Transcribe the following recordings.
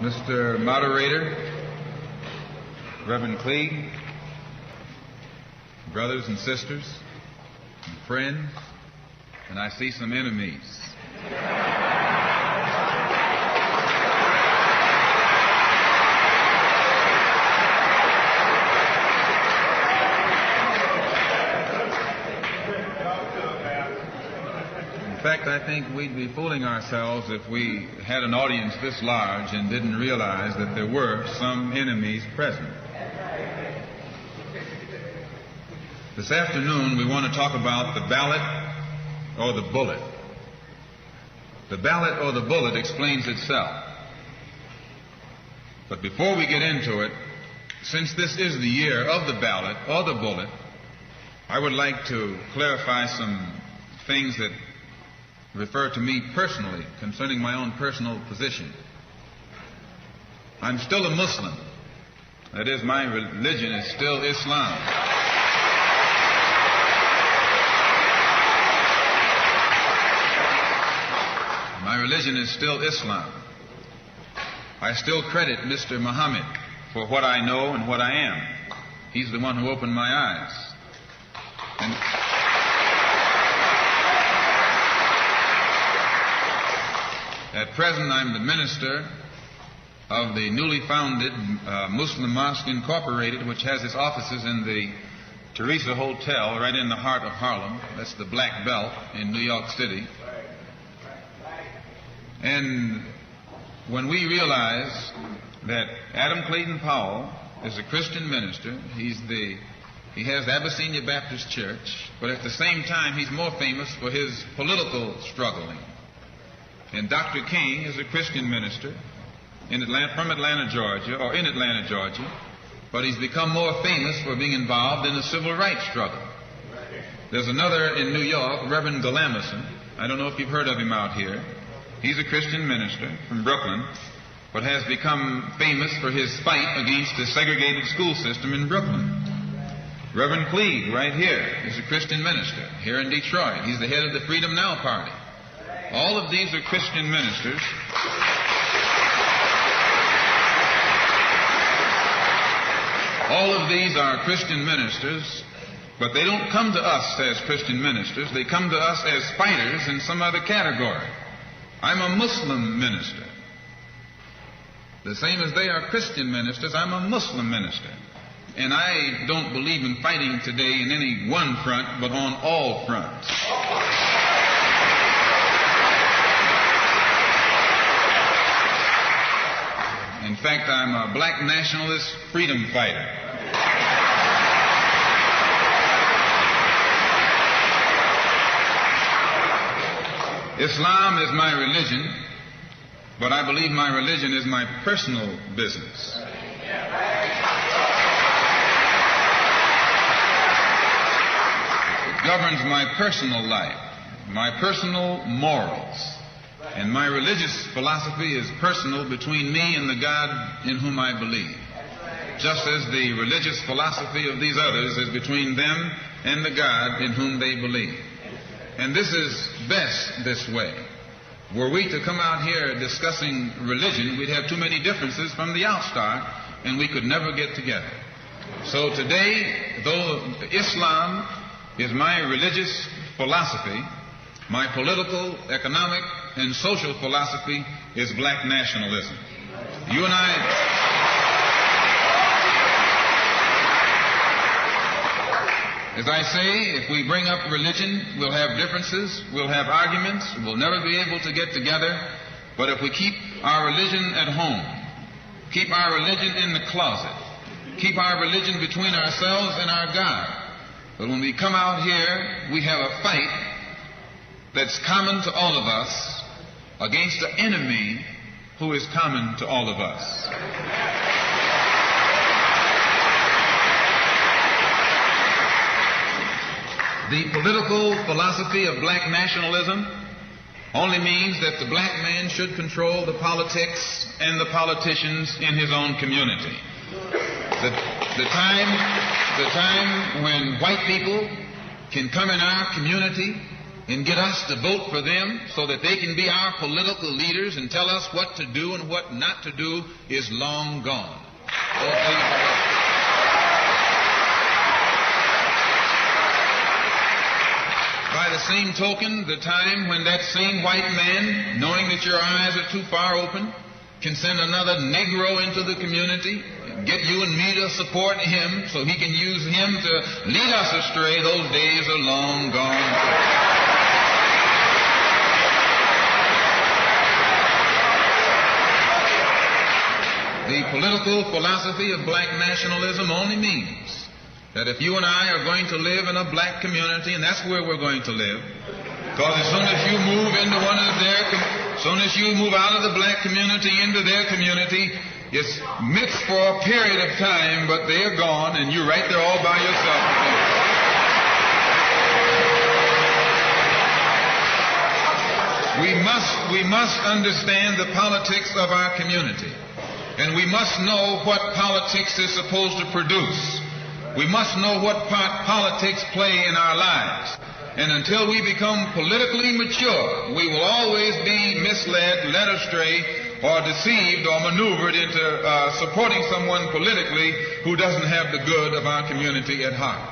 Mr. Moderator, Reverend Cleage, brothers and sisters, and friends, and I see some enemies. In fact, I think we'd be fooling ourselves if we had an audience this large and didn't realize that there were some enemies present. This afternoon, we want to talk about the ballot or the bullet. The ballot or the bullet explains itself. But before we get into it, since this is the year of the ballot or the bullet, I would like to clarify some things that refer to me personally concerning my own personal position. I'm still a Muslim. That is, my religion is still Islam. My religion is still Islam. I still credit Mr. Muhammad for what I know and what I am. He's the one who opened my eyes. And at present, I'm the minister of the newly founded Muslim Mosque Incorporated, which has its offices in the Teresa Hotel right in the heart of Harlem. That's the Black Belt in New York City. And when we realize that Adam Clayton Powell is a Christian minister, he has the Abyssinia Baptist Church, but at the same time he's more famous for his political struggling. And Dr. King is a Christian minister from Atlanta, Georgia, or in Atlanta, Georgia, but he's become more famous for being involved in the civil rights struggle. There's another in New York, Reverend Galamison. I don't know if you've heard of him out here. He's a Christian minister from Brooklyn, but has become famous for his fight against the segregated school system in Brooklyn. Reverend Cleage, right here, is a Christian minister here in Detroit. He's the head of the Freedom Now Party. All of these are Christian ministers. All of these are Christian ministers, but they don't come to us as Christian ministers. They come to us as fighters in some other category. I'm a Muslim minister. The same as they are Christian ministers, I'm a Muslim minister. And I don't believe in fighting today in any one front, but on all fronts. In fact, I'm a black nationalist freedom fighter. Islam is my religion, but I believe my religion is my personal business. It governs my personal life, my personal morals. And my religious philosophy is personal between me and the God in whom I believe, just as the religious philosophy of these others is between them and the God in whom they believe. And this is best this way. Were we to come out here discussing religion, we'd have too many differences from the outstart, and we could never get together. So today, though Islam is my religious philosophy, my political, economic, and social philosophy is black nationalism. You and I, as I say, if we bring up religion, we'll have differences, we'll have arguments, we'll never be able to get together. But if we keep our religion at home, keep our religion in the closet, keep our religion between ourselves and our God, but when we come out here, we have a fight that's common to all of us against the enemy who is common to all of us. The political philosophy of black nationalism only means that the black man should control the politics and the politicians in his own community. The time when white people can come in our community and get us to vote for them so that they can be our political leaders and tell us what to do and what not to do is long gone. By the same token, the time when that same white man, knowing that your eyes are too far open, can send another Negro into the community, get you and me to support him so he can use him to lead us astray, those days are long gone. The political philosophy of black nationalism only means that if you and I are going to live in a black community, and that's where we're going to live, because as soon as you move into as soon as you move out of the black community into their community, it's mixed for a period of time, but they're gone, and you're right there all by yourself. We must understand the politics of our community. And we must know what politics is supposed to produce. We must know what part politics play in our lives. And until we become politically mature, we will always be misled, led astray, or deceived or maneuvered into supporting someone politically who doesn't have the good of our community at heart.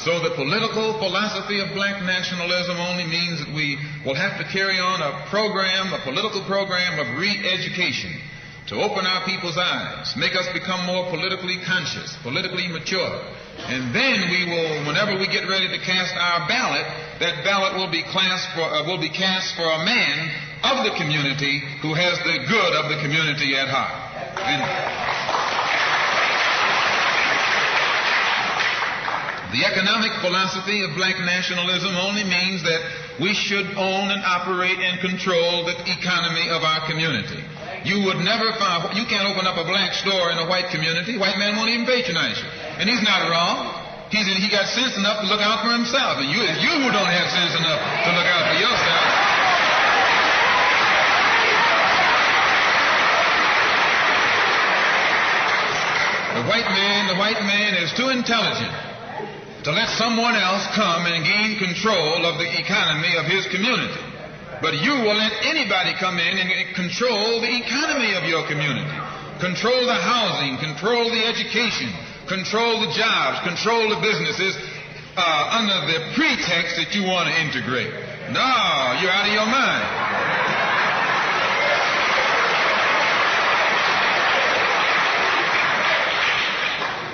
So the political philosophy of black nationalism only means that we will have to carry on a political program of re-education, to open our people's eyes, make us become more politically conscious, politically mature. And then we will, whenever we get ready to cast our ballot, that ballot will be cast for a man of the community who has the good of the community at heart. The economic philosophy of black nationalism only means that we should own and operate and control the economy of our community. You can't open up a black store in a white community. White man won't even patronize you. And he's not wrong. He got sense enough to look out for himself. And it's you who don't have sense enough to look out for yourself. The white man is too intelligent to let someone else come and gain control of the economy of his community. But you will let anybody come in and control the economy of your community. Control the housing, control the education, control the jobs, control the businesses under the pretext that you want to integrate. No, you're out of your mind.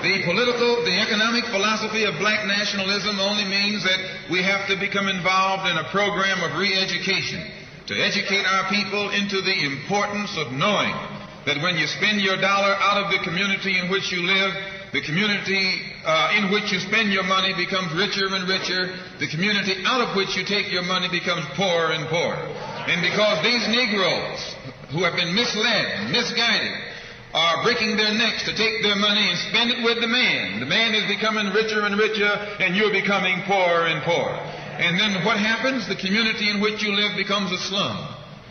The economic philosophy of black nationalism only means that we have to become involved in a program of re-education to educate our people into the importance of knowing that when you spend your dollar out of the community in which you live, the community in which you spend your money becomes richer and richer. The community out of which you take your money becomes poorer and poorer. And because these Negroes who have been misled, misguided, are breaking their necks to take their money and spend it with the man. The man is becoming richer and richer, and you're becoming poorer and poorer. And then what happens? The community in which you live becomes a slum.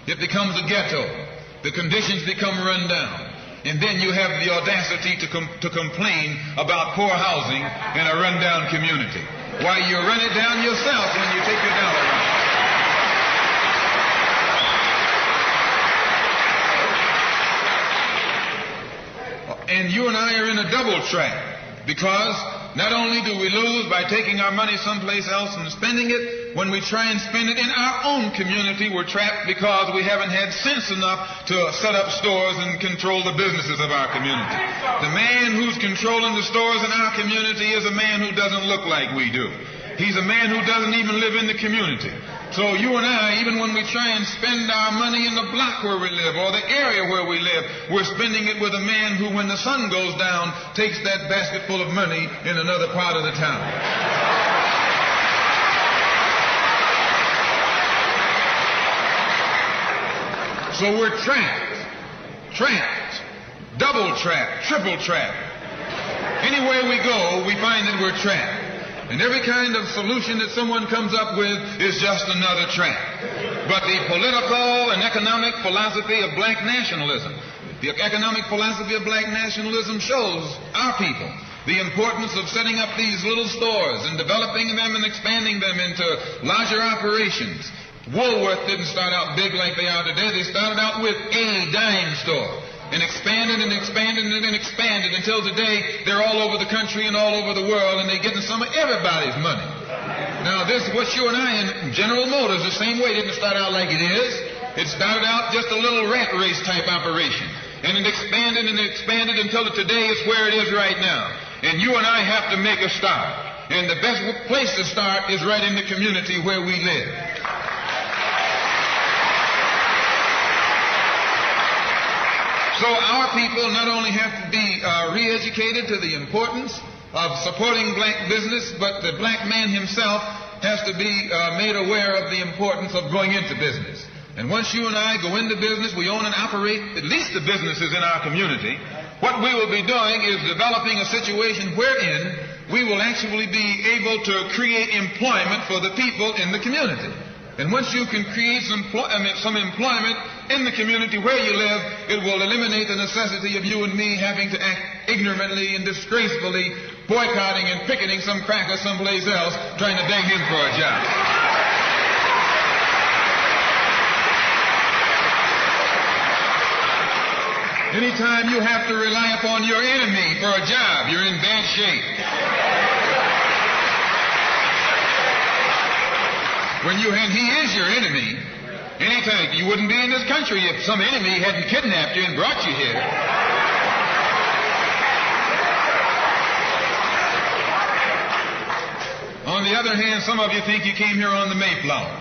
It becomes a ghetto. The conditions become run down. And then you have the audacity to complain about poor housing in a run-down community. Why, you run it down yourself when you take your dollar out. And you and I are in a double trap, because not only do we lose by taking our money someplace else and spending it, when we try and spend it in our own community, we're trapped because we haven't had sense enough to set up stores and control the businesses of our community. The man who's controlling the stores in our community is a man who doesn't look like we do. He's a man who doesn't even live in the community. So you and I, even when we try and spend our money in the block where we live or the area where we live, we're spending it with a man who, when the sun goes down, takes that basket full of money in another part of the town. So we're trapped, double trapped, triple trapped. Anywhere we go, we find that we're trapped. And every kind of solution that someone comes up with is just another trap. But the political and economic philosophy of black nationalism, the economic philosophy of black nationalism shows our people the importance of setting up these little stores and developing them and expanding them into larger operations. Woolworth didn't start out big like they are today. They started out with a dime store and expanded and expanded and expanded until today they're all over the country and all over the world, and they're getting some of everybody's money. Now, this, what you and I in General Motors, the same way, didn't start out like it is. It started out just a little rat race type operation. And it expanded and expanded until today it's where it is right now. And you and I have to make a start. And the best place to start is right in the community where we live. So our people not only have to be re-educated to the importance of supporting black business, but the black man himself has to be made aware of the importance of going into business. And once you and I go into business, we own and operate at least the businesses in our community. What we will be doing is developing a situation wherein we will actually be able to create employment for the people in the community. And once you can create some employment in the community where you live, it will eliminate the necessity of you and me having to act ignorantly and disgracefully, boycotting and picketing some cracker someplace else, trying to beg him for a job. Anytime you have to rely upon your enemy for a job, you're in bad shape. And he is your enemy. Anytime, you wouldn't be in this country if some enemy hadn't kidnapped you and brought you here. On the other hand, some of you think you came here on the Mayflower.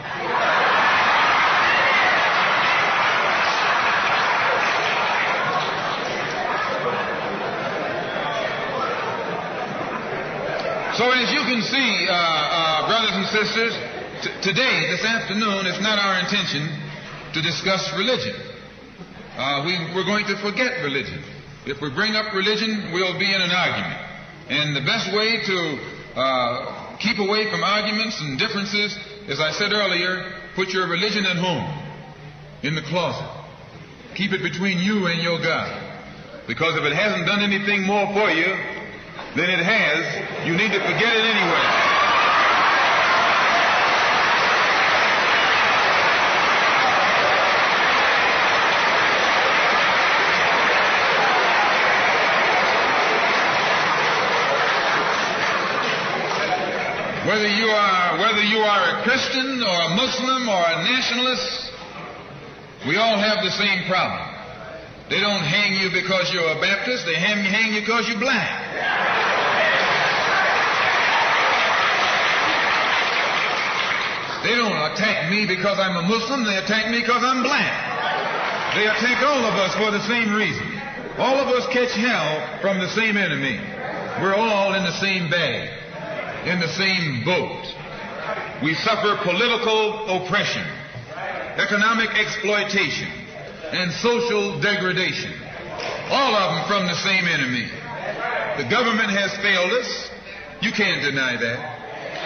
So as you can see, brothers and sisters, today, this afternoon, it's not our intention to discuss religion. We're going to forget religion. If we bring up religion, we'll be in an argument. And the best way to keep away from arguments and differences, as I said earlier, put your religion at home, in the closet. Keep it between you and your God. Because if it hasn't done anything more for you than it has, you need to forget it anyway. Whether you are a Christian or a Muslim or a nationalist, we all have the same problem. They don't hang you because you're a Baptist, they hang you because you're black. They don't attack me because I'm a Muslim, they attack me because I'm black. They attack all of us for the same reason. All of us catch hell from the same enemy. We're all in the same bag, in the same boat. We suffer political oppression, economic exploitation, and social degradation. All of them from the same enemy. The government has failed us. You can't deny that.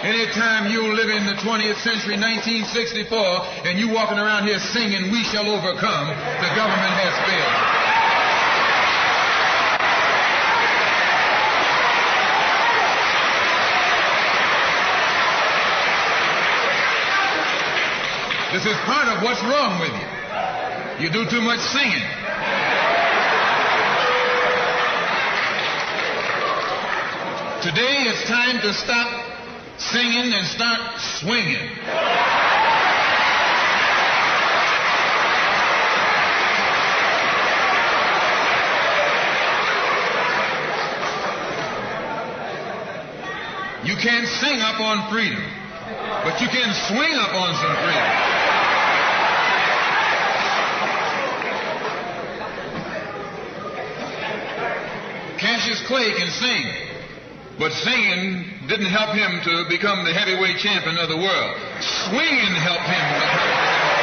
Anytime you live in the 20th century, 1964, and you walking around here singing, "We shall overcome," the government has failed us. This is part of what's wrong with you. You do too much singing. Today it's time to stop singing and start swinging. You can't sing up on freedom, but you can swing up on some freedom. Cassius Clay can sing, but singing didn't help him to become the heavyweight champion of the world. Swinging helped him become the heavyweight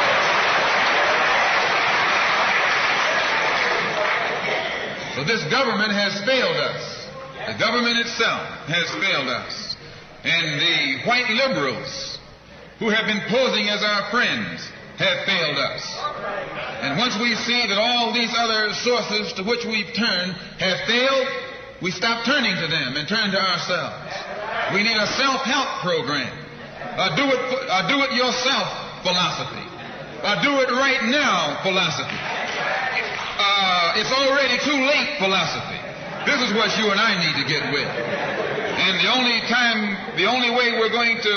champion. So this government has failed us. The government itself has failed us. And the white liberals who have been posing as our friends have failed us. And once we see that all these other sources to which we've turned have failed, we stop turning to them and turn to ourselves. We need a self-help program, a do-it-yourself philosophy, a do-it-right-now philosophy, it's already too late philosophy. This is what you and I need to get with. And the only way we're going to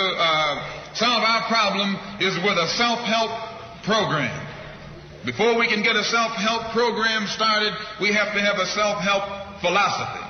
solve our problem is with a self-help program. Before we can get a self-help program started, we have to have a self-help philosophy.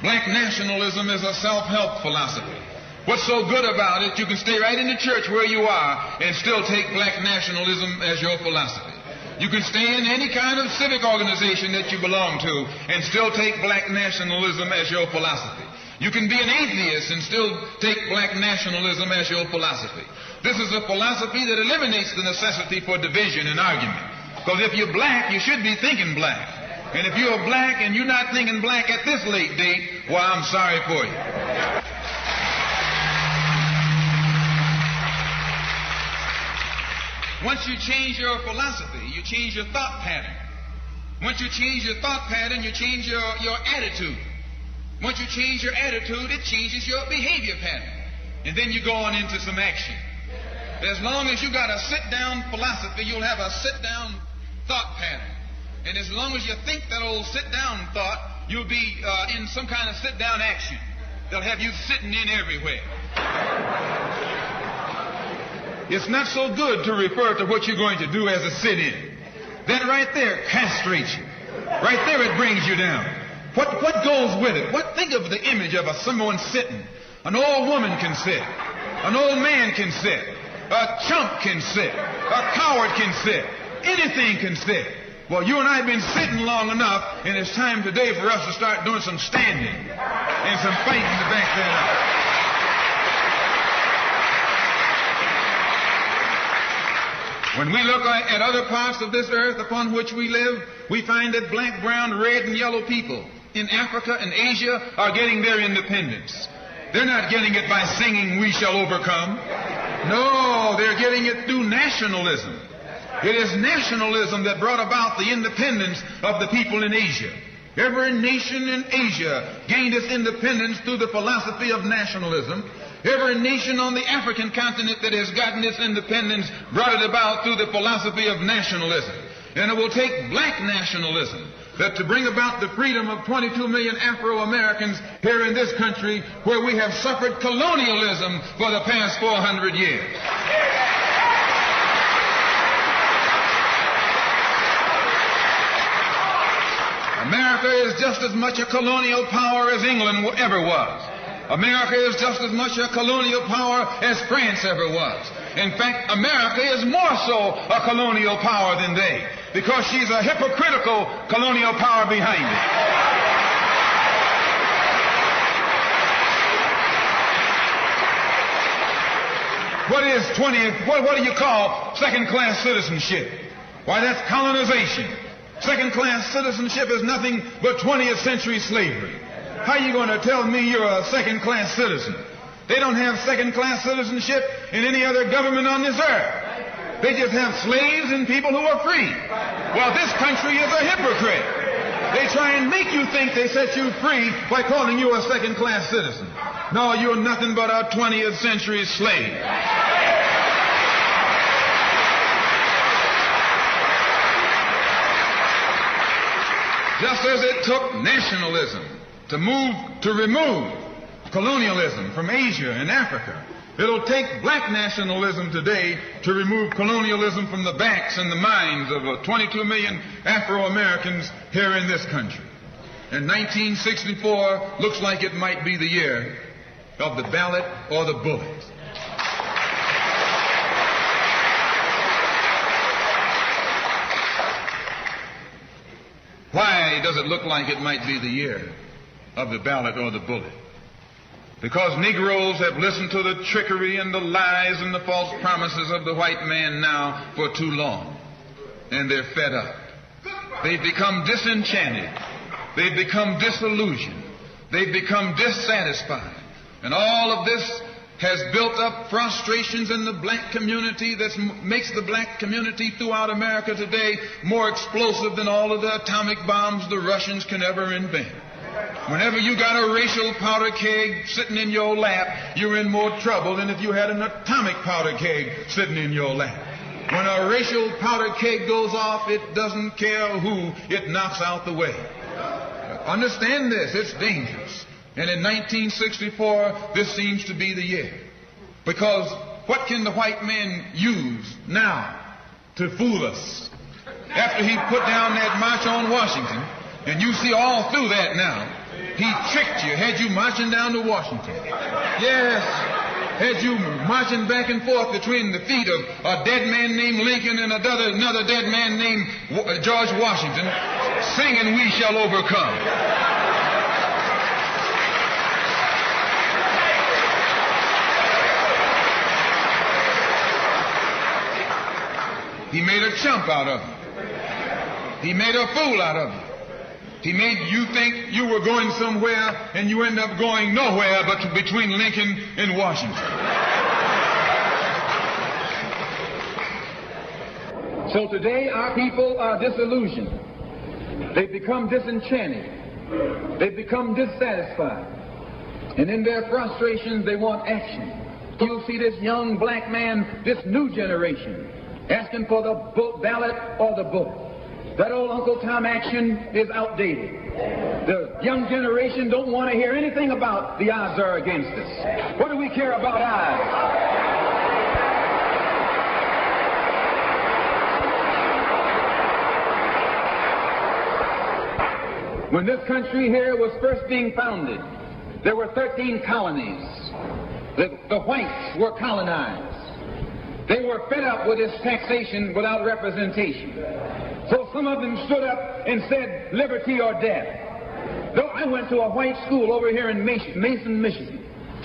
Black nationalism is a self-help philosophy. What's so good about it, you can stay right in the church where you are and still take black nationalism as your philosophy. You can stay in any kind of civic organization that you belong to and still take black nationalism as your philosophy. You can be an atheist and still take black nationalism as your philosophy. This is a philosophy that eliminates the necessity for division and argument. Because if you're black, you should be thinking black. And if you're black and you're not thinking black at this late date, well, I'm sorry for you. Once you change your philosophy, you change your thought pattern. Once you change your thought pattern, you change your attitude. Once you change your attitude, it changes your behavior pattern. And then you go on into some action. As long as you got a sit-down philosophy, you'll have a sit-down thought pattern. And as long as you think that old sit-down thought, you'll be in some kind of sit-down action. They'll have you sitting in everywhere. It's not so good to refer to what you're going to do as a sit-in. That right there castrates you. Right there it brings you down. What goes with it? Think of the image of someone sitting. An old woman can sit. An old man can sit. A chump can sit. A coward can sit. Anything can sit. Well, you and I have been sitting long enough, and it's time today for us to start doing some standing and some fighting to back that up. When we look at other parts of this earth upon which we live, we find that black, brown, red, and yellow people in Africa and Asia are getting their independence. They're not getting it by singing, "We shall overcome." No, they're getting it through nationalism. It is nationalism that brought about the independence of the people in Asia. Every nation in Asia gained its independence through the philosophy of nationalism. Every nation on the African continent that has gotten its independence brought it about through the philosophy of nationalism. And it will take black nationalism to bring about the freedom of 22 million Afro-Americans here in this country where we have suffered colonialism for the past 400 years. America is just as much a colonial power as England ever was. America is just as much a colonial power as France ever was. In fact, America is more so a colonial power than they, because she's a hypocritical colonial power behind it. What do you call second-class citizenship? Why, that's colonization. Second-class citizenship is nothing but 20th century slavery. How are you going to tell me you're a second-class citizen? They don't have second-class citizenship in any other government on this earth. They just have slaves and people who are free. Well, this country is a hypocrite. They try and make you think they set you free by calling you a second-class citizen. No, you're nothing but a 20th century slave. Just as it took nationalism to remove colonialism from Asia and Africa, it'll take black nationalism today to remove colonialism from the backs and the minds of 22 million Afro-Americans here in this country. And 1964 looks like it might be the year of the ballot or the bullet. Why does it look like it might be the year of the ballot or the bullet? Because Negroes have listened to the trickery and the lies and the false promises of the white man now for too long. And they're fed up. They've become disenchanted. They've become disillusioned. They've become dissatisfied. And all of this has built up frustrations in the black community that makes the black community throughout America today more explosive than all of the atomic bombs the Russians can ever invent. Whenever you got a racial powder keg sitting in your lap, you're in more trouble than if you had an atomic powder keg sitting in your lap. When a racial powder keg goes off, it doesn't care who it knocks out the way. Understand this, it's dangerous. And in 1964, this seems to be the year. Because what can the white man use now to fool us? After he put down that march on Washington, and you see all through that now, he tricked you, had you marching down to Washington. Yes, had you marching back and forth between the feet of a dead man named Lincoln and another dead man named George Washington, singing "We Shall Overcome." He made a chump out of you. He made a fool out of you. He made you think you were going somewhere, and you end up going nowhere but between Lincoln and Washington. So today our people are disillusioned. They've become disenchanted. They've become dissatisfied. And in their frustrations, they want action. You'll see this young black man, this new generation, asking for the ballot or the vote. That old Uncle Tom action is outdated. The young generation don't want to hear anything about the odds are against us. What do we care about odds? When this country here was first being founded, there were 13 colonies. The whites were colonized. They were fed up with this taxation without representation. So some of them stood up and said, liberty or death. Though I went to a white school over here in Mason, Michigan,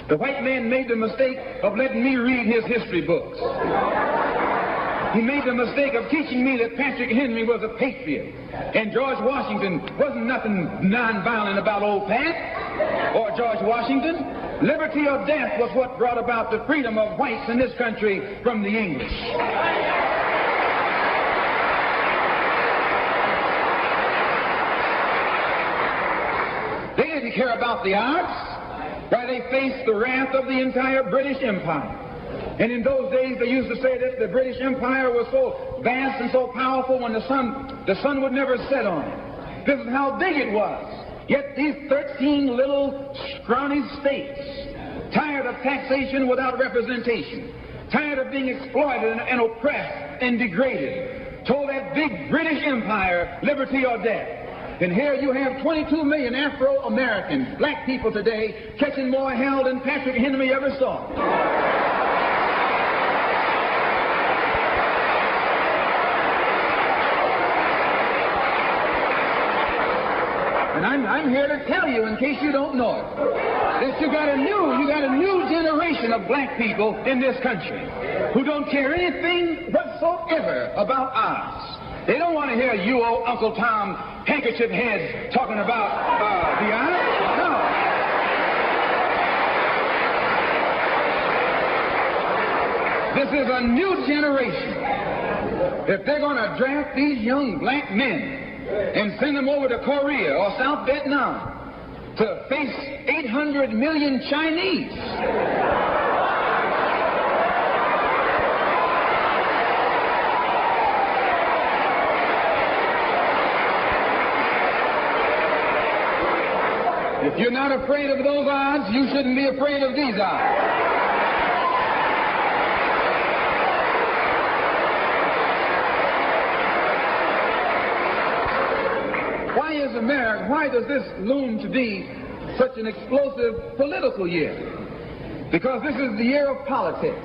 the white man made the mistake of letting me read his history books. He made the mistake of teaching me that Patrick Henry was a patriot and George Washington wasn't nothing nonviolent about old Pat or George Washington. Liberty or death was what brought about the freedom of whites in this country from the English. They didn't care about the odds. Why, they faced the wrath of the entire British Empire. And in those days, they used to say that the British Empire was so vast and so powerful when the sun would never set on it. This is how big it was. Yet these 13 little scrawny states, tired of taxation without representation, tired of being exploited and oppressed and degraded, told that big British Empire, liberty or death. And here you have 22 million Afro-Americans, black people today, catching more hell than Patrick Henry ever saw. And I'm here to tell you, in case you don't know it, that you got a new generation of black people in this country who don't care anything whatsoever about odds. They don't want to hear you old Uncle Tom handkerchief heads talking about the odds. No. This is a new generation. If they're going to draft these young black men and send them over to Korea or South Vietnam to face 800 million Chinese. If you're not afraid of those odds, you shouldn't be afraid of these odds. Why does this loom to be such an explosive political year? Because this is the year of politics.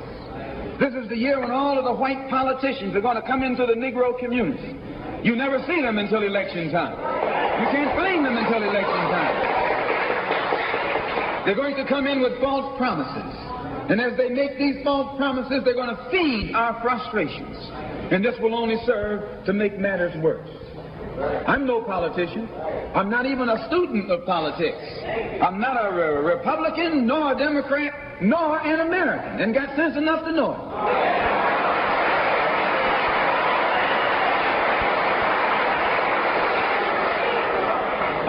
This is the year when all of the white politicians are going to come into the Negro community. You never see them until election time. You can't blame them until election time. They're going to come in with false promises. And as they make these false promises, they're going to feed our frustrations. And this will only serve to make matters worse. I'm no politician. I'm not even a student of politics. I'm not a Republican, nor a Democrat, nor an American, and got sense enough to know it.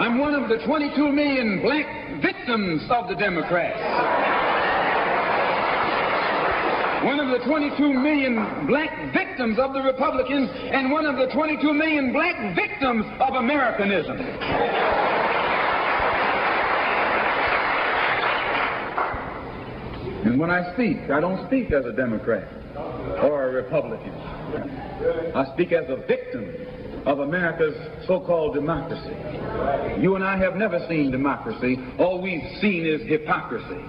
I'm one of the 22 million black victims of the Democrats. One of the 22 million black victims of the Republicans, and one of the 22 million black victims of Americanism. And when I speak, I don't speak as a Democrat or a Republican. I speak as a victim of America's so-called democracy. You and I have never seen democracy. All we've seen is hypocrisy.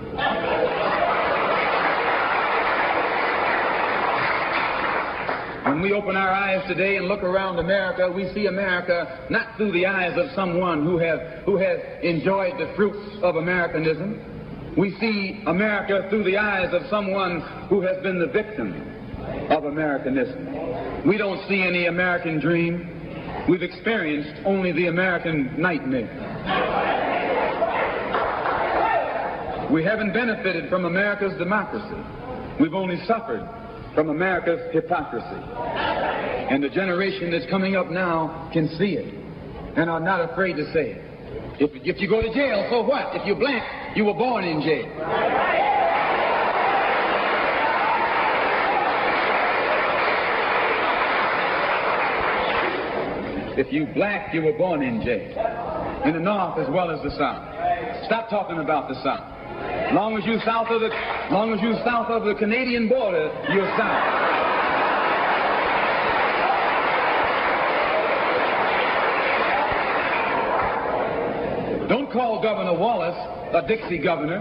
When we open our eyes today and look around America, we see America not through the eyes of someone who has enjoyed the fruits of Americanism. We see America through the eyes of someone who has been the victim of Americanism. We don't see any American dream. We've experienced only the American nightmare. We haven't benefited from America's democracy. We've only suffered from America's hypocrisy. And the generation that's coming up now can see it and are not afraid to say it. If you go to jail, so what? If you're black, you were born in jail. If you black, you were born in jail. In the North as well as the South. Stop talking about the South. Long as you're south of the Canadian border, you're south. Don't call Governor Wallace a Dixie governor.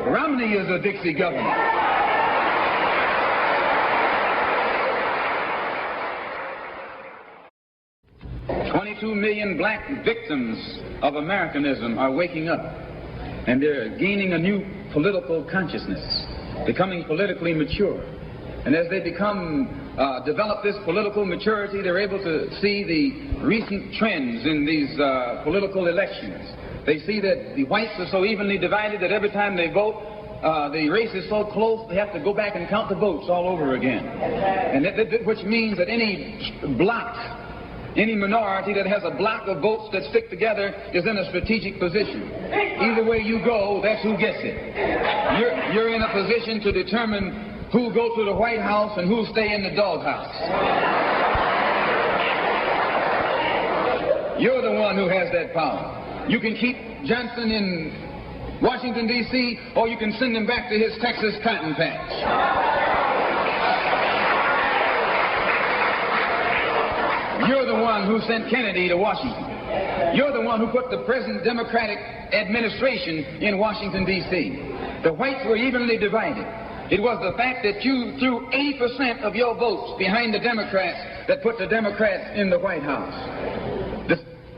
Romney is a Dixie governor. $22 million black victims of Americanism are waking up, and they're gaining a new political consciousness, becoming politically mature. And as they develop this political maturity, they're able to see the recent trends in these political elections. They see that the whites are so evenly divided that every time they vote, the race is so close they have to go back and count the votes all over again. And which means that any block, any minority that has a block of votes that stick together is in a strategic position. Either way you go, that's who gets it. You're in a position to determine who go to the White House and who stay in the doghouse. You're the one who has that power. You can keep Johnson in Washington, D.C., or you can send him back to his Texas cotton patch. You're the one who sent Kennedy to Washington. You're the one who put the present Democratic administration in Washington, D.C. The whites were evenly divided. It was the fact that you threw 80% of your votes behind the Democrats that put the Democrats in the White House.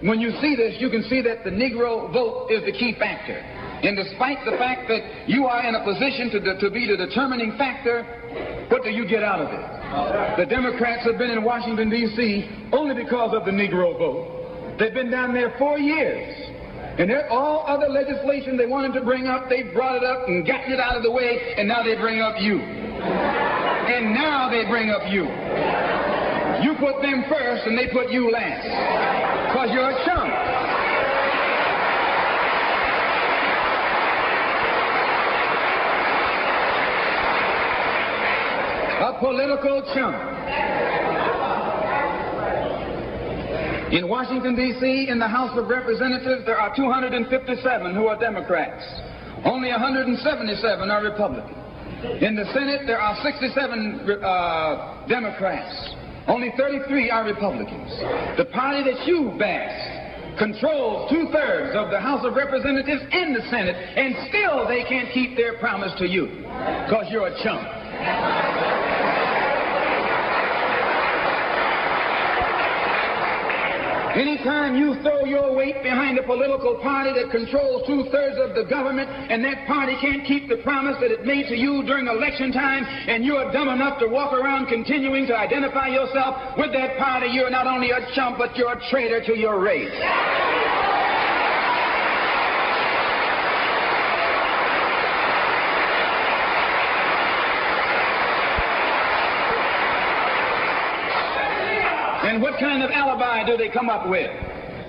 When you see this, you can see that the Negro vote is the key factor. And despite the fact that you are in a position to be the determining factor, what do you get out of it? The Democrats have been in Washington, D.C. only because of the Negro vote. They've been down there 4 years. And all other legislation they wanted to bring up, they brought it up and gotten it out of the way, and now they bring up you. And now they bring up you. You put them first and they put you last. Because you're a chump. A political chump. In Washington, D.C., in the House of Representatives, there are 257 who are Democrats. Only 177 are Republicans. In the Senate, there are 67 Democrats. Only 33 are Republicans. The party that you bash controls 2/3 of the House of Representatives and the Senate, and still they can't keep their promise to you because you're a chump. Anytime you throw your weight behind a political party that controls 2/3 of the government, and that party can't keep the promise that it made to you during election time, and you're dumb enough to walk around continuing to identify yourself with that party, you're not only a chump, but you're a traitor to your race. And what kind of alibi do they come up with?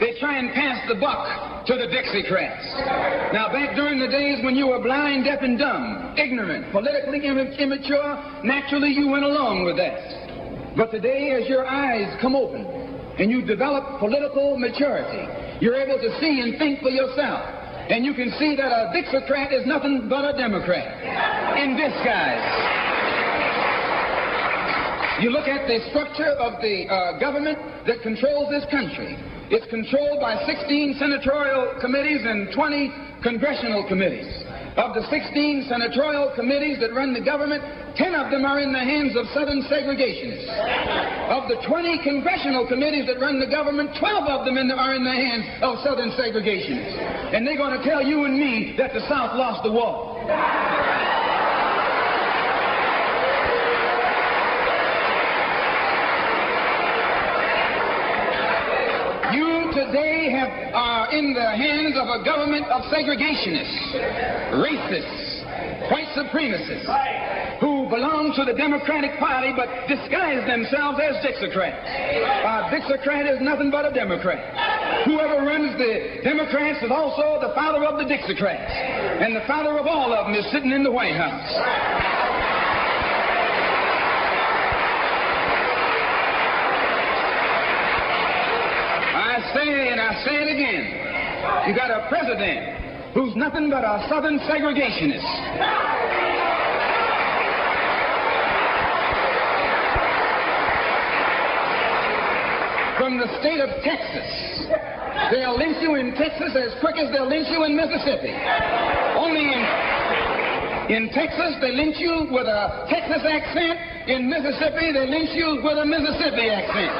they try and pass the buck to the Dixiecrats. Now, back during the days when you were blind, deaf, and dumb, ignorant, politically immature, naturally you went along with that. But today, as your eyes come open and you develop political maturity, you're able to see and think for yourself. And you can see that a Dixiecrat is nothing but a Democrat in disguise. You look at the structure of the government that controls this country. It's controlled by 16 senatorial committees and 20 congressional committees. Of the 16 senatorial committees that run the government, 10 of them are in the hands of Southern segregationists. Of the 20 congressional committees that run the government, 12 of them are in the hands of Southern segregationists. And they're going to tell you and me that the South lost the war. Today are in the hands of a government of segregationists, racists, white supremacists, who belong to the Democratic Party but disguise themselves as Dixiecrats. A Dixiecrat is nothing but a Democrat. Whoever runs the Democrats is also the father of the Dixiecrats, and the father of all of them is sitting in the White House. I say it again. You got a president who's nothing but a Southern segregationist. From the state of Texas. They'll lynch you in Texas as quick as they'll lynch you in Mississippi. Only in Texas, they lynch you with a Texas accent. In Mississippi, they lynch you with a Mississippi accent.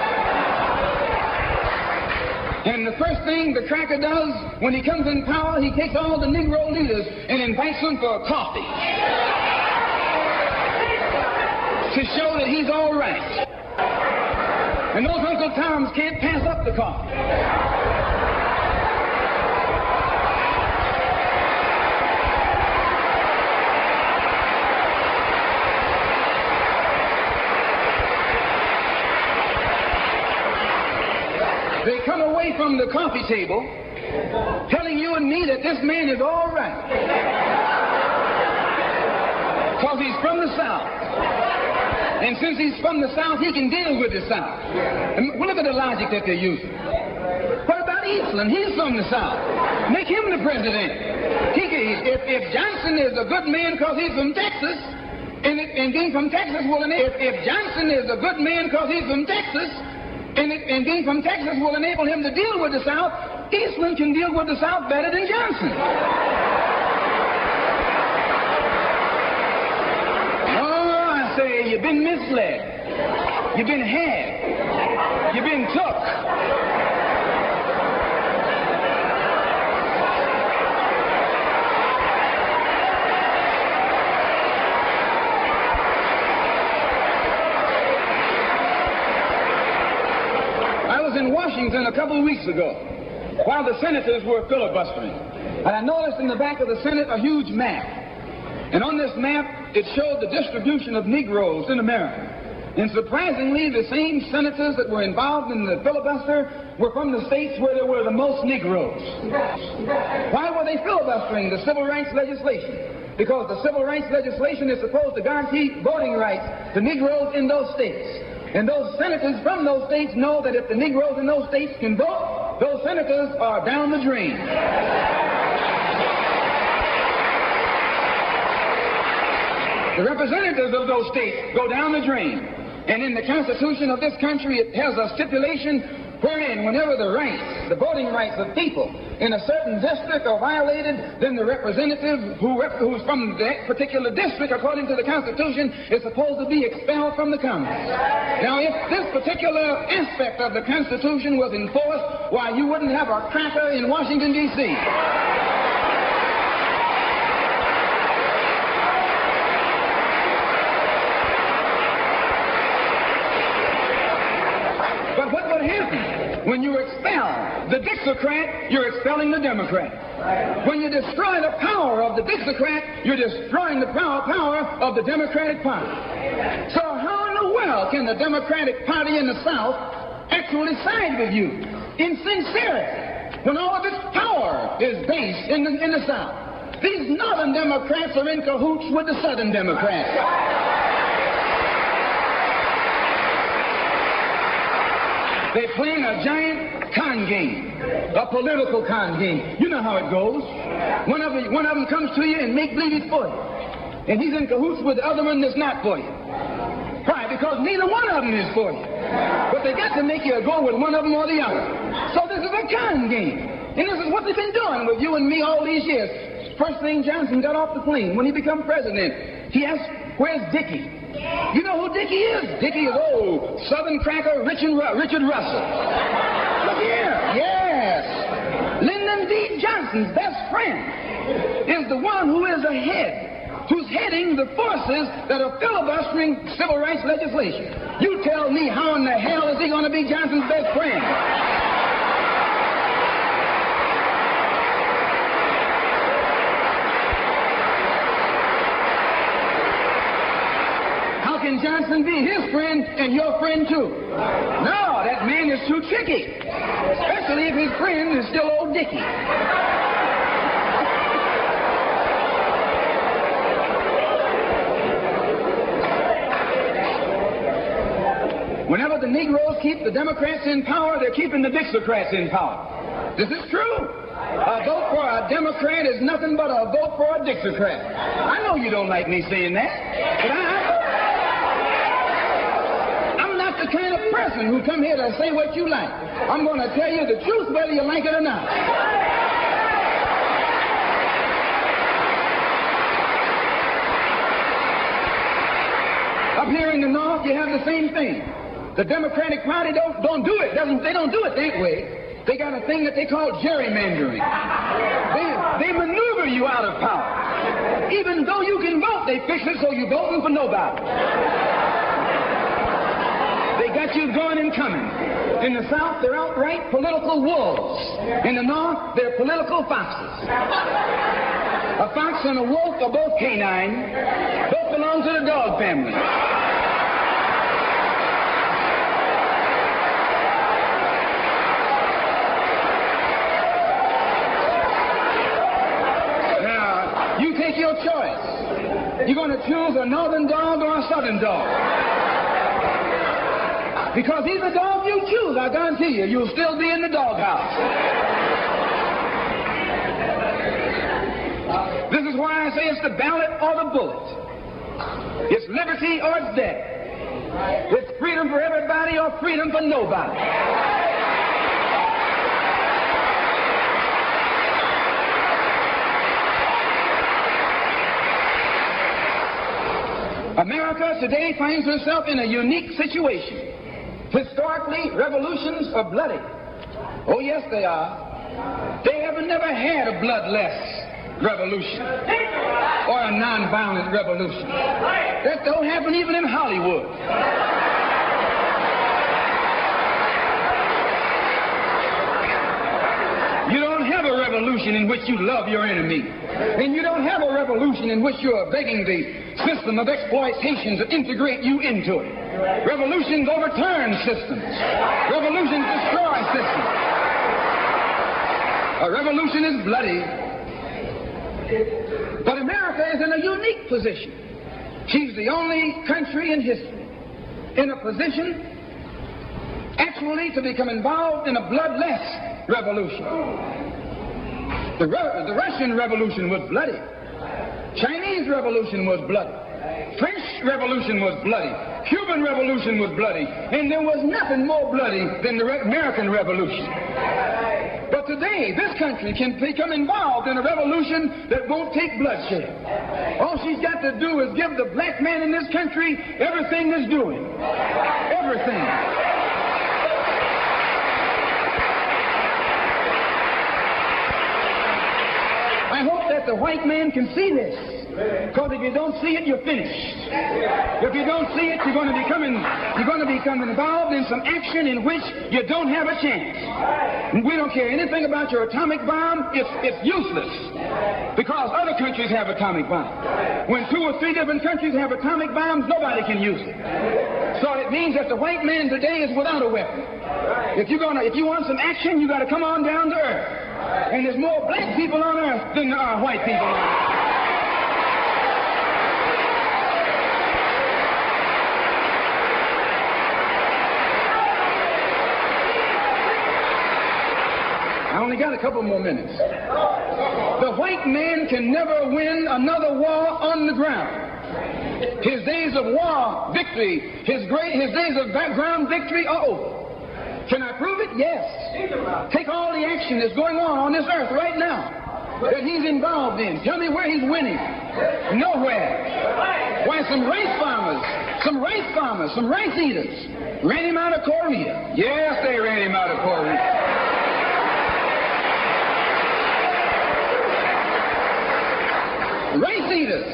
And the first thing the cracker does when he comes in power, he takes all the Negro leaders and invites them for coffee to show that he's all right. And those Uncle Toms can't pass up the coffee. They come away from the coffee table telling you and me that this man is all right because he's from the South. And since he's from the South, he can deal with the South. And look at the logic that they're using. What about Eastland? He's from the South. Make him the president. If Johnson is a good man because he's from Texas, and being from Texas will enable... If Johnson is a good man because he's from Texas, and being from Texas will enable him to deal with the South, Eastland can deal with the South better than Johnson. Oh, I say, you've been misled. You've been had. You've been took. In Washington a couple of weeks ago while the senators were filibustering, and I noticed in the back of the Senate a huge map, and on this map it showed the distribution of Negroes in America. And surprisingly, the same senators that were involved in the filibuster were from the states where there were the most Negroes. Why were they filibustering the civil rights legislation? Because the civil rights legislation is supposed to guarantee voting rights to Negroes in those states. And those senators from those states know that if the Negroes in those states can vote, those senators are down the drain. The representatives of those states go down the drain. And in the Constitution of this country, it has a stipulation wherein whenever the rights, the voting rights of people in a certain district are violated, then the representative who's from that particular district, according to the Constitution, is supposed to be expelled from the Congress. Now, if this particular aspect of the Constitution was enforced, why, you wouldn't have a cracker in Washington, D.C. But what would happen when you expel the Dixiecrat? You're expelling the Democrat. When you destroy the power of the Dixiecrat, you're destroying the power of the Democratic Party. So how in the world can the Democratic Party in the South actually side with you? in sincerity when all of its power is based in the South. These Northern Democrats are in cahoots with the Southern Democrats. They're playing a giant con game, a political con game. You know how it goes. One of them comes to you and make believe he's for you. And he's in cahoots with the other one that's not for you. Why? Because neither one of them is for you. But they got to make you go with one of them or the other. So this is a con game. And this is what they've been doing with you and me all these years. First thing Johnson got off the plane, when he became president, he asked, "Where's Dickie?" You know who Dickie is? Dickie is old Southern cracker Richard Russell. Look here. Yes. Lyndon B. Johnson's best friend is the one who is ahead, who's heading the forces that are filibustering civil rights legislation. You tell me, how in the hell is he going to be Johnson's best friend? How can Johnson be his friend and your friend too? No, that man is too tricky, especially if his friend is still old Dickie. Whenever the Negroes keep the Democrats in power, they're keeping the Dixiecrats in power. This is true. A vote for a Democrat is nothing but a vote for a Dixiecrat. I know you don't like me saying that, but I'm not the kind of person who come here to say what you like. I'm going to tell you the truth whether you like it or not. Up here in the North, you have the same thing. The Democratic Party don't do it. They don't do it that way. They got a thing that they call gerrymandering. They maneuver you out of power. Even though you can vote, they fix it so you're voting for nobody. They got you going and coming. In the South, they're outright political wolves. In the North, they're political foxes. A fox and a wolf are both canine. Both belong to the dog family. You take your choice. You're going to choose a northern dog or a southern dog. Because either dog you choose, I guarantee you, you'll still be in the doghouse. This is why I say it's the ballot or the bullet. It's liberty or it's death. It's freedom for everybody or freedom for nobody. America today finds herself in a unique situation. Historically, revolutions are bloody. Oh, yes, they are. They have never had a bloodless revolution or a nonviolent revolution. That don't happen even in Hollywood. You don't have a revolution in which you love your enemy. And you don't have a revolution in which you are begging the system of exploitation to integrate you into it. Revolutions overturn systems. Revolutions destroy systems. A revolution is bloody. But America is in a unique position. She's the only country in history in a position actually to become involved in a bloodless revolution. The Russian Revolution was bloody. Chinese Revolution was bloody. French Revolution was bloody. Cuban Revolution was bloody. And there was nothing more bloody than the American Revolution. But today, this country can become involved in a revolution that won't take bloodshed. All she's got to do is give the black man in this country everything he's doing. Everything. I hope that the white man can see this. Because if you don't see it, you're finished. If you don't see it, you're going to become involved in some action in which you don't have a chance. And we don't care anything about your atomic bomb. It's useless. Because other countries have atomic bombs. When 2 or 3 different countries have atomic bombs, nobody can use it. So it means that the white man today is without a weapon. If you want some action, you got to come on down to earth. And there's more black people on earth than there are white people on earth. I only got a couple more minutes. The white man can never win another war on the ground. His days of war victory, his days of background victory are over. Can I prove it? Yes. Take all the action that's going on this earth right now that he's involved in. Tell me where he's winning. Nowhere. Why, some rice farmers, some rice eaters ran him out of Korea. Yes, they ran him out of Korea. Rice eaters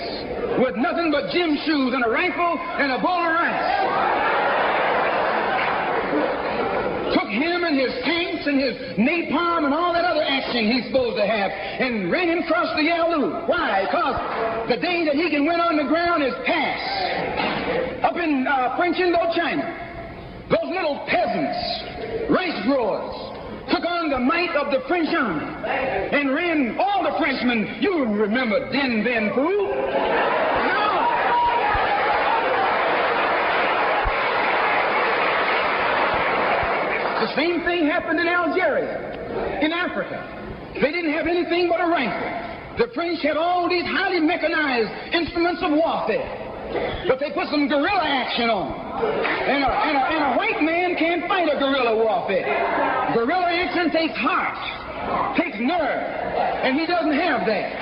with nothing but gym shoes and a rifle and a bowl of rice. Took him and his tanks and his napalm and all that other action he's supposed to have and ran him across the Yalu. Why? Because the day that he can win on the ground is past. Up in French Indochina, those little peasants, rice growers, took on the might of the French army and ran all the Frenchmen. You remember Dien Bien Phu? No. The same thing happened in Algeria, in Africa. They didn't have anything but a rifle. The French had all these highly mechanized instruments of warfare. But they put some guerrilla action on. And a white man can't fight a guerrilla warfare. Guerrilla action takes heart, takes nerve, and he doesn't have that.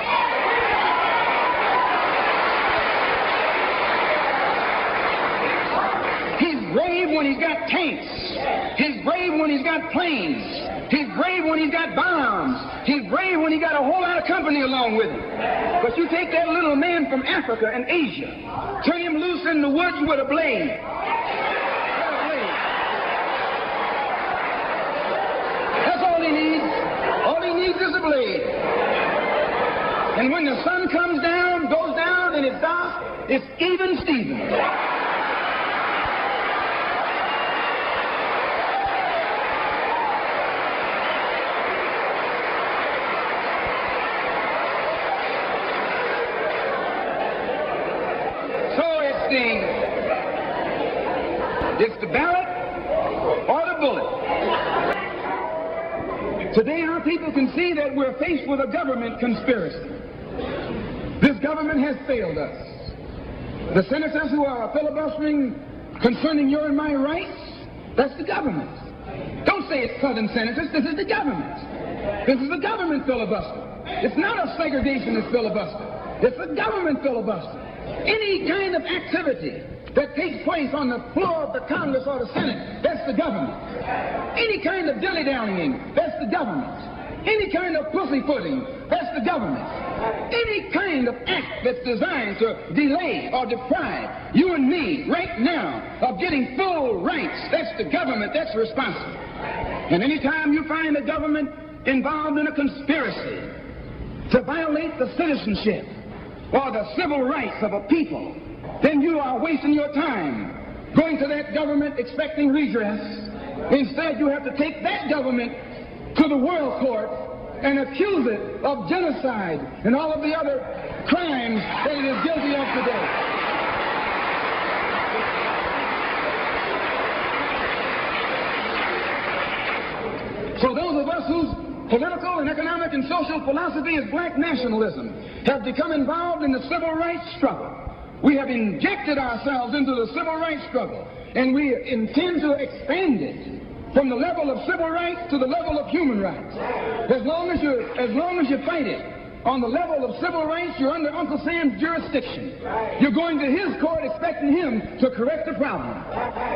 He's brave when he's got tanks. He's brave when he's got planes. He's brave when he's got bombs. He's brave when he got a whole lot of company along with him. But you take that little man from Africa and Asia, turn him loose in the woods with a blade. That's all he needs. All he needs is a blade. And when the sun comes down, goes down, and it's dark, it's even Steven. It's the ballot or the bullet. Today our people can see that we're faced with a government conspiracy. This government has failed us. The senators who are filibustering concerning your and my rights, that's the government. Don't say it's Southern senators, this is the government. This is the government filibuster. It's not a segregationist filibuster. It's a government filibuster. Any kind of activity that takes place on the floor of the Congress or the Senate, that's the government. Any kind of dilly-dallying, that's the government. Any kind of pussyfooting, that's the government. Any kind of act that's designed to delay or deprive you and me right now of getting full rights, that's the government that's responsible. And anytime you find the government involved in a conspiracy to violate the citizenship or the civil rights of a people, then you are wasting your time going to that government expecting redress. Instead, you have to take that government to the world court and accuse it of genocide and all of the other crimes that it is guilty of today. So those of us whose political and economic and social philosophy is black nationalism have become involved in the civil rights struggle. We have injected ourselves into the civil rights struggle, and we intend to expand it from the level of civil rights to the level of human rights. As long as you fight it on the level of civil rights, you're under Uncle Sam's jurisdiction. You're going to his court expecting him to correct the problem.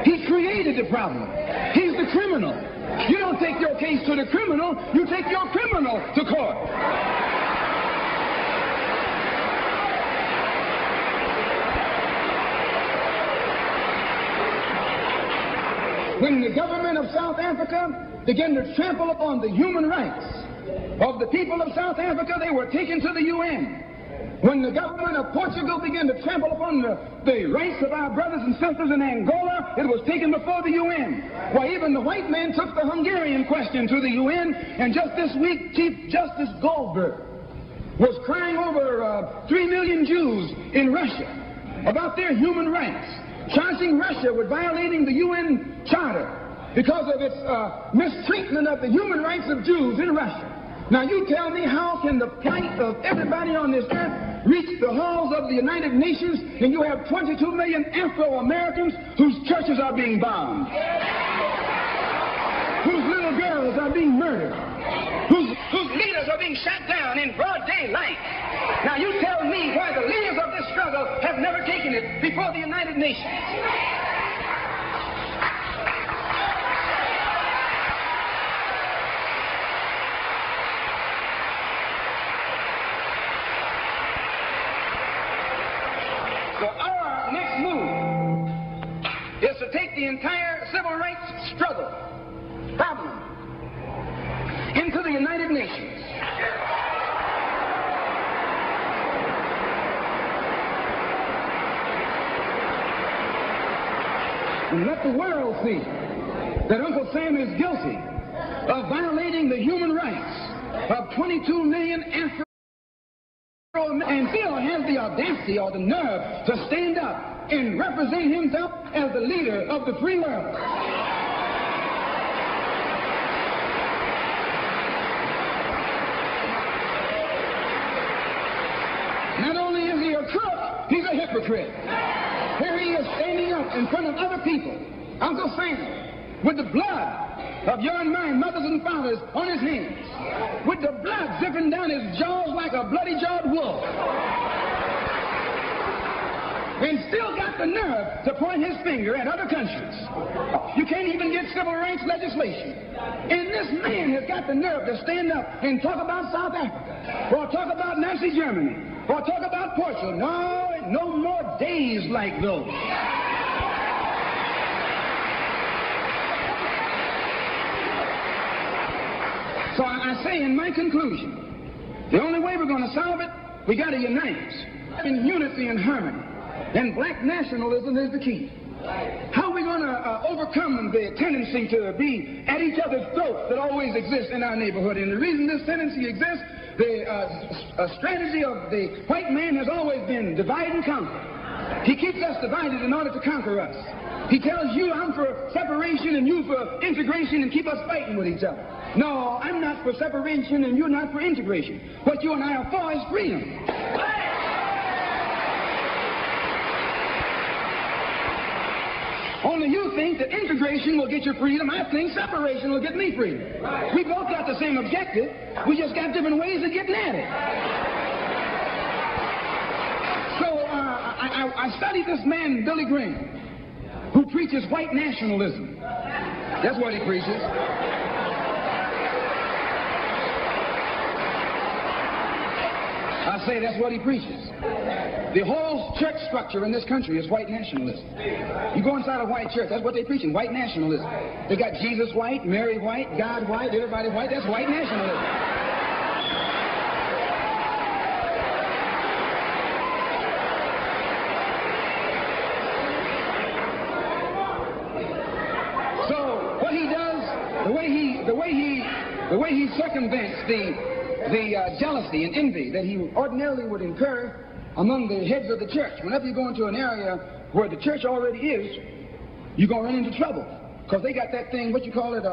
He created the problem. He's the criminal. You don't take your case to the criminal, you take your criminal to court. When the government of South Africa began to trample upon the human rights of the people of South Africa, they were taken to the UN. When the government of Portugal began to trample upon the rights of our brothers and sisters in Angola, it was taken before the UN. Why, even the white man took the Hungarian question to the UN, and just this week, Chief Justice Goldberg was crying over 3 million Jews in Russia about their human rights, charging Russia with violating the UN Charter because of its mistreatment of the human rights of Jews in Russia. Now you tell me, how can the plight of everybody on this earth reach the halls of the United Nations, and you have 22 million Afro-Americans whose churches are being bombed, whose little girls are being murdered, whose leaders are being shot down in broad daylight? Now you tell me why the leaders of this struggle have never taken it before the United Nations. So our next move is to take the entire civil rights struggle problem into the United Nations. And let the world see that Uncle Sam is guilty of violating the human rights of 22 million Afro and still has the audacity or the nerve to stand up and represent himself as the leader of the free world. Not only is he a crook, he's a hypocrite. Here he is standing up in front of other people, Uncle Sam, with the blood of your and my mothers and fathers on his hands, with the blood dripping down his jaws like a bloody-jawed wolf, and still got the nerve to point his finger at other countries. You can't even get civil rights legislation. And this man has got the nerve to stand up and talk about South Africa, or talk about Nazi Germany, or talk about Portugal. No more days like those. So I say in my conclusion, the only way we're going to solve it, we got to unite in unity and harmony. And black nationalism is the key. How are we going to overcome the tendency to be at each other's throats that always exists in our neighborhood? And the reason this tendency exists, the strategy of the white man has always been divide and conquer. He keeps us divided in order to conquer us. He tells you, I'm for separation and you for integration, and keep us fighting with each other. No, I'm not for separation and you're not for integration. What you and I are for is freedom. Only you think that integration will get you freedom. I think separation will get me freedom. We both got the same objective. We just got different ways of getting at it. So I studied this man, Billy Graham, who preaches white nationalism. That's what he preaches. I say that's what he preaches. The whole church structure in this country is white nationalism. You go inside a white church, that's what they're preaching, white nationalism. They got Jesus white, Mary white, God white, everybody white. That's white nationalism. So what he does, the way he circumvents the jealousy and envy that he ordinarily would incur among the heads of the church. Whenever you go into an area where the church already is, you're going to run into trouble. Because they got that thing, what you call it,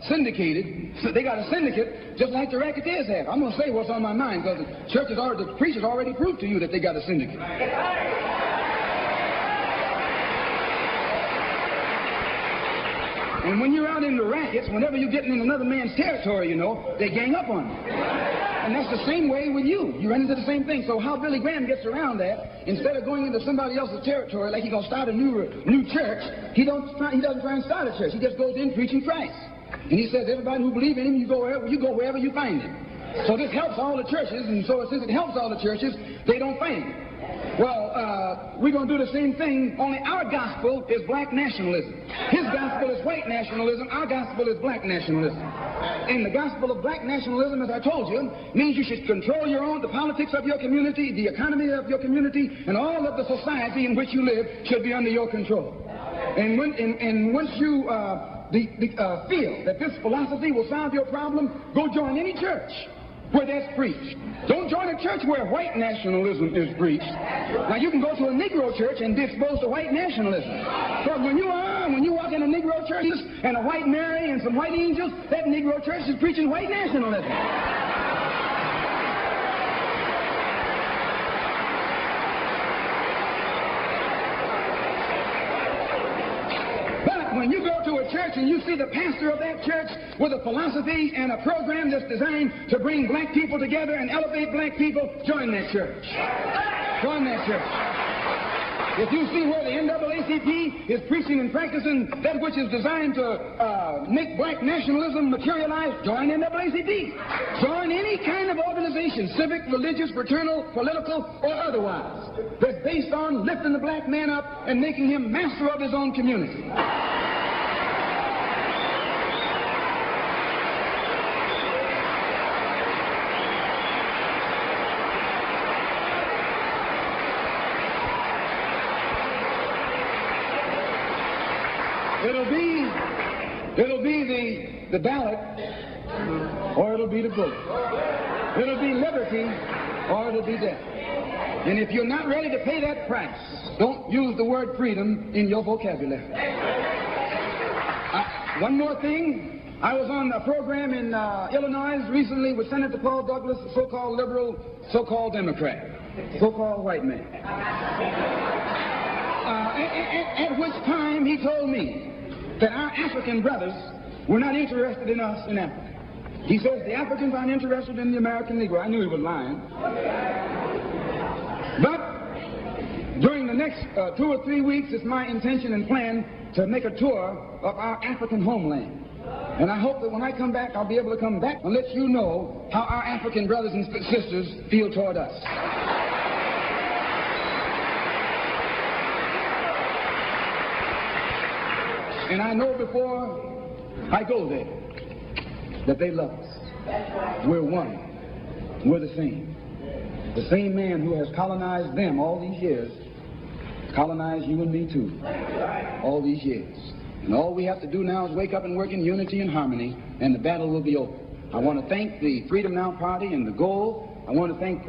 syndicated. So they got a syndicate just like the racketeers have. I'm going to say what's on my mind because the preachers already proved to you that they got a syndicate. And when you're out in the rackets, whenever you're getting in another man's territory, you know, they gang up on you. And that's the same way with you. You run into the same thing. So how Billy Graham gets around that, instead of going into somebody else's territory like he's going to start a new church, he doesn't try and start a church. He just goes in preaching Christ. And he says, everybody who believes in him, you go wherever you find him. So this helps all the churches, and so since it helps all the churches, they don't fight him. Well, we're going to do the same thing, only our gospel is black nationalism. His gospel is white nationalism. Our gospel is black nationalism. And the gospel of black nationalism, as I told you, means you should control the politics of your community, the economy of your community, and all of the society in which you live should be under your control. And once you feel that this philosophy will solve your problem, go join any church where that's preached. Don't join a church where white nationalism is preached. Now, you can go to a Negro church and be exposed to white nationalism. But when you walk in a Negro church and a white Mary and some white angels, that Negro church is preaching white nationalism. When you go to a church and you see the pastor of that church with a philosophy and a program that's designed to bring black people together and elevate black people, join that church. Join that church. If you see where the NAACP is preaching and practicing that which is designed to make black nationalism materialize, join NAACP. Join any kind of organization, civic, religious, fraternal, political, or otherwise, that's based on lifting the black man up and making him master of his own community. It'll be the ballot, or it'll be the vote. It'll be liberty, or it'll be death. And if you're not ready to pay that price, don't use the word freedom in your vocabulary. One more thing. I was on a program in Illinois recently with Senator Paul Douglas, a so-called liberal, so-called Democrat, so-called white man. At which time he told me that our African brothers were not interested in us in Africa. He says the Africans aren't interested in the American Negro. I knew he was lying. But during the next 2 or 3 weeks, it's my intention and plan to make a tour of our African homeland. And I hope that when I come back, I'll be able to come back and let you know how our African brothers and sisters feel toward us. And I know before I go there that they love us. We're one. We're the same. The same man who has colonized them all these years colonized you and me too. All these years. And all we have to do now is wake up and work in unity and harmony, and the battle will be over. I want to thank the Freedom Now Party and the Goal. I want to thank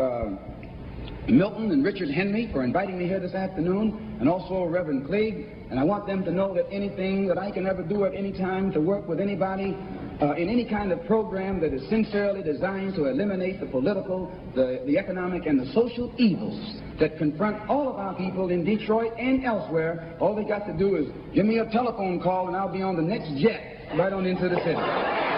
Milton and Richard Henry for inviting me here this afternoon, and also Reverend Clegg. And I want them to know that anything that I can ever do at any time to work with anybody in any kind of program that is sincerely designed to eliminate the political, the economic, and the social evils that confront all of our people in Detroit and elsewhere, all they got to do is give me a telephone call and I'll be on the next jet right on into the city.